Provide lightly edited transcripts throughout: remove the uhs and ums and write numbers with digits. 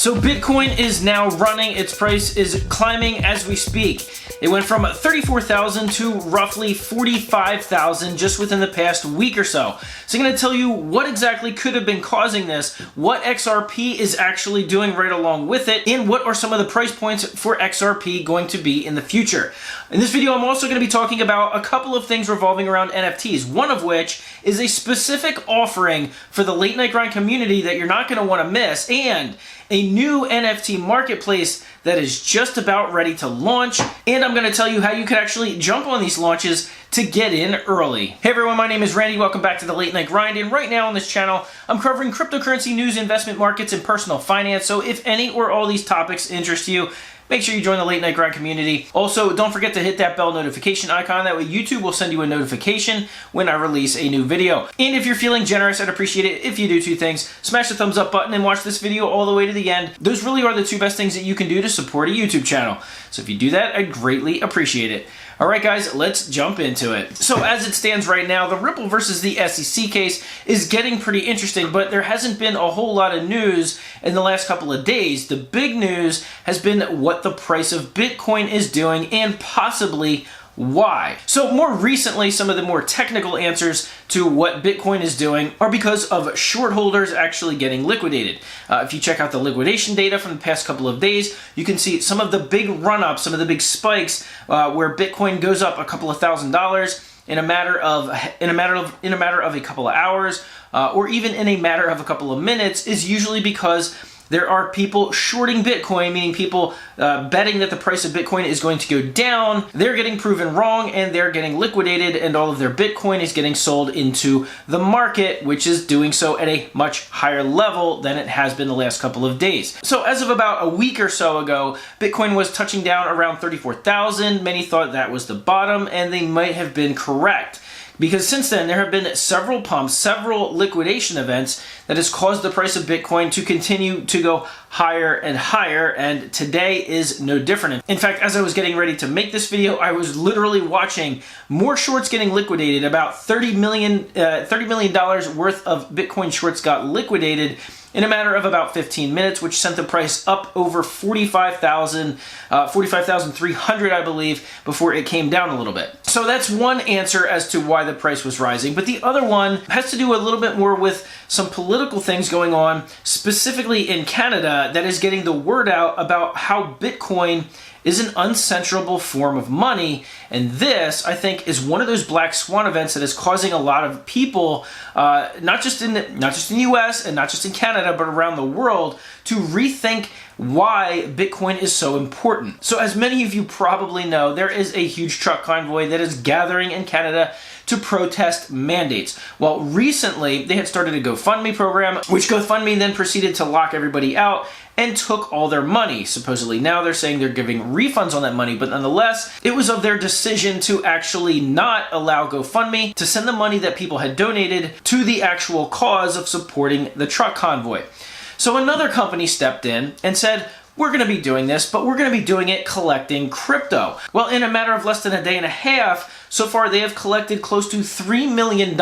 So Bitcoin is now running, its price is climbing as we speak. It went from 34,000 to roughly 45,000 just within the past week or so. So I'm going to tell you what exactly could have been causing this, what XRP is actually doing right along with it, and what are some of the price points for XRP going to be in the future. In this video, I'm also going to be talking about a couple of things revolving around NFTs, one of which is a specific offering for the late night grind community that you're not going to want to miss, and a new NFT marketplace that is just about ready to launch, and I'm going to tell you how you can actually jump on these launches to get in early. Hey everyone, my name is Randy. Welcome back to the Late Night Grind, and right now on this channel, I'm covering cryptocurrency news, investment markets, and personal finance. So if any or all these topics interest you, make sure you join the Late Night Grind community. Also, don't forget to hit that bell notification icon. That way YouTube will send you a notification when I release a new video. And if you're feeling generous, I'd appreciate it if you do two things. Smash the thumbs up button and watch this video all the way to the end. Those really are the two best things that you can do to support a YouTube channel. So if you do that, I'd greatly appreciate it. All right, guys, let's jump into it. So as it stands right now, the Ripple versus the SEC case is getting pretty interesting, but there hasn't been a whole lot of news in the last couple of days. The big news has been what the price of Bitcoin is doing and possibly why. So more recently, some of the more technical answers to what Bitcoin is doing are because of short holders actually getting liquidated. If you check out the liquidation data from the past couple of days, you can see some of the big run-ups, some of the big spikes where Bitcoin goes up a couple of $1,000s in a matter of a couple of hours, or even in a matter of a couple of minutes, is usually because there are people shorting Bitcoin, meaning people betting that the price of Bitcoin is going to go down. They're getting proven wrong and they're getting liquidated, and all of their Bitcoin is getting sold into the market, which is doing so at a much higher level than it has been the last couple of days. So as of about a week or so ago, Bitcoin was touching down around 34,000. Many thought that was the bottom, and they might have been correct. Because since then, there have been several pumps, several liquidation events that has caused the price of Bitcoin to continue to go higher and higher, and today is no different. In fact, as I was getting ready to make this video, I was literally watching more shorts getting liquidated. About $30 million worth of Bitcoin shorts got liquidated in a matter of about 15 minutes, which sent the price up over 45,300, I believe, before it came down a little bit. So that's one answer as to why the price was rising. But the other one has to do a little bit more with some political things going on, specifically in Canada, that is getting the word out about how Bitcoin is an uncensorable form of money. And this, I think, is one of those black swan events that is causing a lot of people, not just in the US and not just in Canada, but around the world, to rethink why Bitcoin is so important. So as many of you probably know, there is a huge truck convoy that is gathering in Canada to protest mandates. Well, recently they had started a GoFundMe program, which GoFundMe then proceeded to lock everybody out and took all their money, supposedly. Now they're saying they're giving refunds on that money, but nonetheless, it was of their decision to actually not allow GoFundMe to send the money that people had donated to the actual cause of supporting the truck convoy. So another company stepped in and said, we're going to be doing this, but we're going to be doing it collecting crypto. Well, in a matter of less than a day and a half, so far they have collected close to $3 million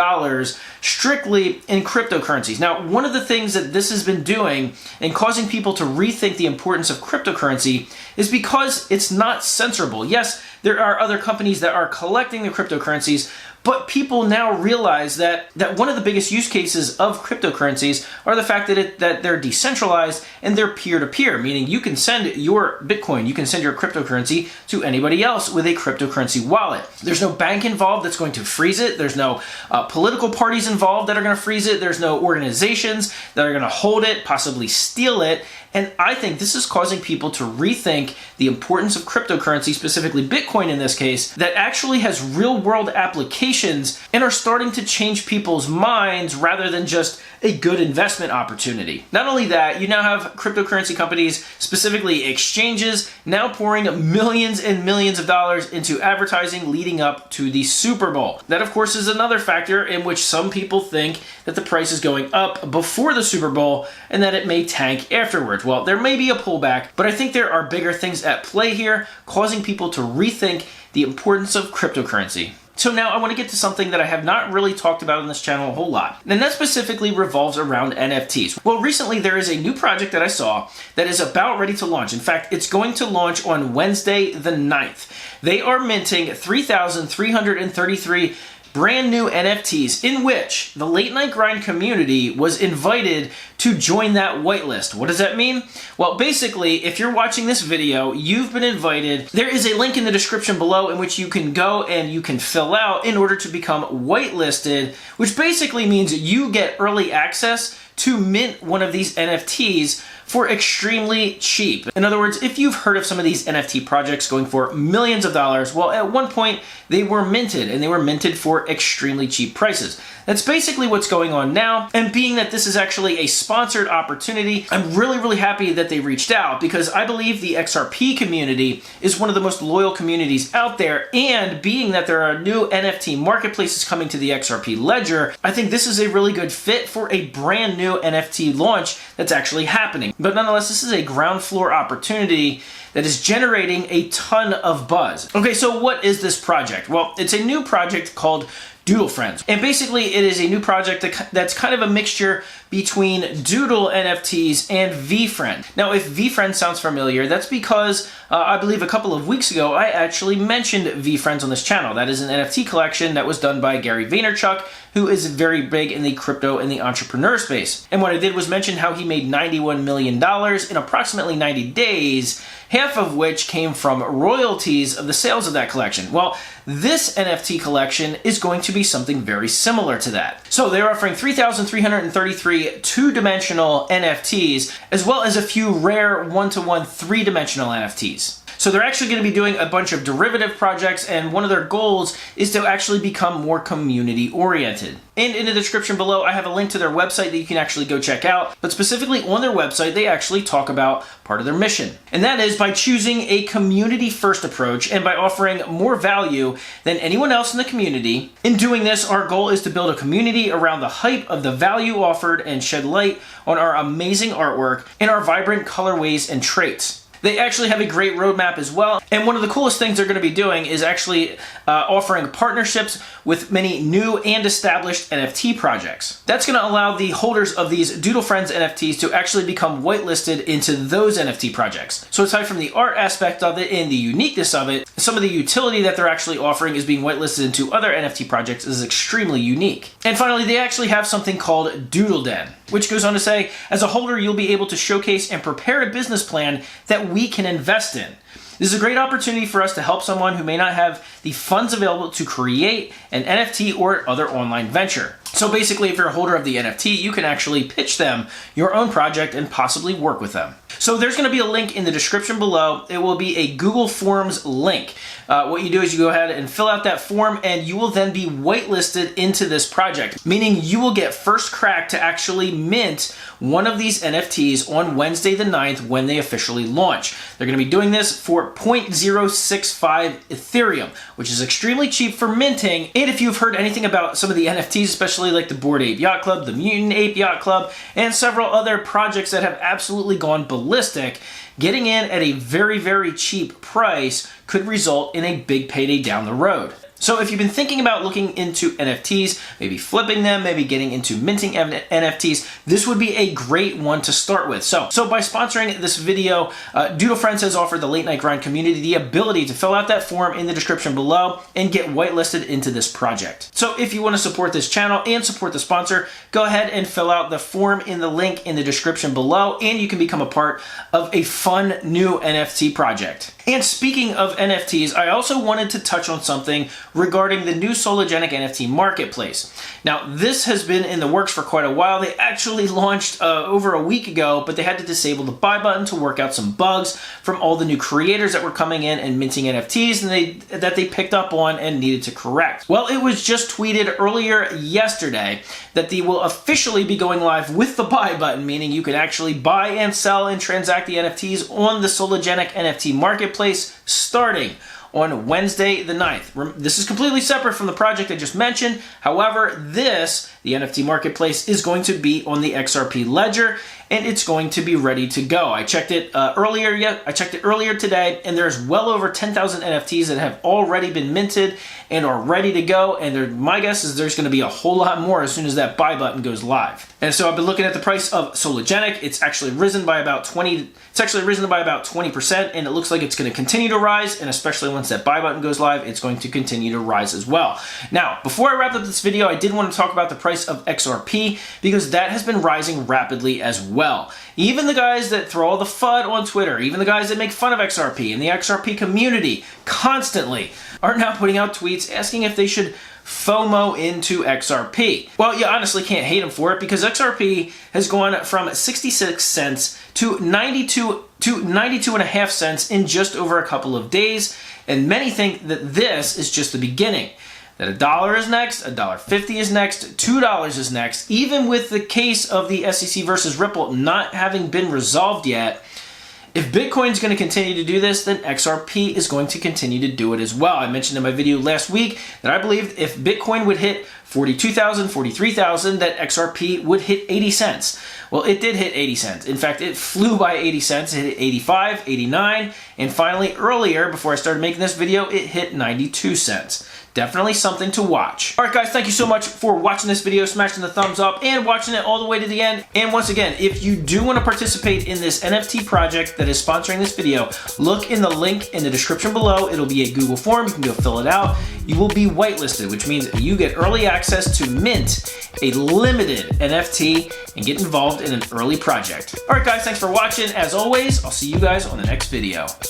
strictly in cryptocurrencies. Now, one of the things that this has been doing and causing people to rethink the importance of cryptocurrency is because it's not censorable. Yes, there are other companies that are collecting the cryptocurrencies, but people now realize that one of the biggest use cases of cryptocurrencies are the fact that they're decentralized and they're peer-to-peer, meaning you can send your Bitcoin, you can send your cryptocurrency to anybody else with a cryptocurrency wallet. There's no bank involved that's going to freeze it. There's no political parties involved that are going to freeze it. There's no organizations that are going to hold it, possibly steal it. And I think this is causing people to rethink the importance of cryptocurrency, specifically Bitcoin in this case, that actually has real-world applications and are starting to change people's minds rather than just a good investment opportunity. Not only that, you now have cryptocurrency companies, specifically exchanges, now pouring millions and millions of dollars into advertising leading up to the Super Bowl. That, of course, is another factor in which some people think that the price is going up before the Super Bowl and that it may tank afterwards. Well, there may be a pullback, but I think there are bigger things at play here, causing people to rethink the importance of cryptocurrency. So now I want to get to something that I have not really talked about on this channel a whole lot, and that specifically revolves around NFTs. Well, recently there is a new project that I saw that is about ready to launch. In fact, it's going to launch on Wednesday the 9th. They are minting 3,333 brand new NFTs in which the Late Night Grind community was invited to join that whitelist. What does that mean? Well, basically, if you're watching this video, you've been invited. There is a link in the description below in which you can go and you can fill out in order to become whitelisted, which basically means you get early access to mint one of these NFTs for extremely cheap. In other words, if you've heard of some of these NFT projects going for millions of dollars, well, at one point they were minted, and they were minted for extremely cheap prices. That's basically what's going on now, and being that this is actually a sponsored opportunity, I'm really happy that they reached out, because I believe the XRP community is one of the most loyal communities out there, and being that there are new NFT marketplaces coming to the XRP ledger, I think this is a really good fit for a brand new NFT launch that's actually happening. But nonetheless, this is a ground floor opportunity that is generating a ton of buzz. Okay, so what is this project? Well, it's a new project called Doodle Friends. And basically it is a new project that's kind of a mixture between Doodle NFTs and VeeFriend. Now, if VeeFriend sounds familiar, that's because I believe a couple of weeks ago, I actually mentioned VeeFriends on this channel. That is an NFT collection that was done by Gary Vaynerchuk, who is very big in the crypto and the entrepreneur space. And what I did was mention how he made $91 million in approximately 90 days, half of which came from royalties of the sales of that collection. Well, this NFT collection is going to be something very similar to that. So they're offering 3,333 two-dimensional NFTs, as well as a few rare one-to-one three-dimensional NFTs. So they're actually going to be doing a bunch of derivative projects, and one of their goals is to actually become more community oriented. And in the description below, I have a link to their website that you can actually go check out. But specifically on their website, they actually talk about part of their mission. And that is by choosing a community first approach and by offering more value than anyone else in the community. In doing this, our goal is to build a community around the hype of the value offered and shed light on our amazing artwork and our vibrant colorways and traits. They actually have a great roadmap as well, and one of the coolest things they're going to be doing is actually offering partnerships with many new and established NFT projects. That's going to allow the holders of these Doodle Friends NFTs to actually become whitelisted into those NFT projects. So aside from the art aspect of it and the uniqueness of it, some of the utility that they're actually offering is being whitelisted into other NFT projects is extremely unique. And finally, they actually have something called Doodle Den, which goes on to say, as a holder, you'll be able to showcase and prepare a business plan that we can invest in. This is a great opportunity for us to help someone who may not have the funds available to create an NFT or other online venture. So basically, if you're a holder of the NFT, you can actually pitch them your own project and possibly work with them. So there's going to be a link in the description below. It will be a Google Forms link. What you do is you go ahead and fill out that form, and you will then be whitelisted into this project, meaning you will get first crack to actually mint one of these NFTs on Wednesday the 9th when they officially launch. They're going to be doing this for 0.065 Ethereum, which is extremely cheap for minting. And if you've heard anything about some of the NFTs, especially like the Bored Ape Yacht Club, the Mutant Ape Yacht Club, and several other projects that have absolutely gone ballistic, getting in at a very cheap price could result in a big payday down the road. So if you've been thinking about looking into NFTs, maybe flipping them, maybe getting into minting NFTs, this would be a great one to start with. So by sponsoring this video, Doodle Friends has offered the Late Night Grind community the ability to fill out that form in the description below and get whitelisted into this project. So if you want to support this channel and support the sponsor, go ahead and fill out the form in the link in the description below, and you can become a part of a fun new NFT project. And speaking of NFTs, I also wanted to touch on something regarding the new Sologenic NFT marketplace. Now, this has been in the works for quite a while. They actually launched over a week ago, but they had to disable the buy button to work out some bugs from all the new creators that were coming in and minting NFTs and that they picked up on and needed to correct. Well, it was just tweeted earlier yesterday that they will officially be going live with the buy button, meaning you can actually buy and sell and transact the NFTs on the Sologenic NFT marketplace starting on Wednesday the 9th. This is completely separate from the project I just mentioned. However, the NFT marketplace, is going to be on the XRP ledger, and it's going to be ready to go. I checked it earlier today, and there's well over 10,000 NFTs that have already been minted and are ready to go, and my guess is there's going to be a whole lot more as soon as that buy button goes live. And so I've been looking at the price of Sologenic. It's actually risen by about 20%, and it looks like it's going to continue to rise, and especially once that buy button goes live, it's going to continue to rise as well. Now, before I wrap up this video, I did want to talk about the price of XRP, because that has been rising rapidly as well. Even the guys that throw all the FUD on Twitter, even the guys that make fun of XRP and the XRP community constantly are now putting out tweets asking if they should FOMO into XRP. Well, you honestly can't hate them for it, because XRP has gone from 66 cents to 92 and a half cents in just over a couple of days, and many think that this is just the beginning. That $1 is next, $1.50 is next, $2 is next. Even with the case of the SEC versus Ripple not having been resolved yet, if Bitcoin's going to continue to do this, then XRP is going to continue to do it as well. I mentioned in my video last week that I believed if Bitcoin would hit 42,000, 43,000, that XRP would hit 80 cents. Well, it did hit 80 cents. In fact, it flew by 80 cents. It hit 85, 89, and finally earlier, before I started making this video, it hit 92 cents. Definitely something to watch. All right, guys, thank you so much for watching this video, smashing the thumbs up, and watching it all the way to the end. And once again, if you do want to participate in this NFT project that is sponsoring this video, look in the link in the description below. It'll be a Google form. You can go fill it out. You will be whitelisted, which means you get early access to mint a limited NFT and get involved in an early project. All right, guys, thanks for watching. As always, I'll see you guys on the next video.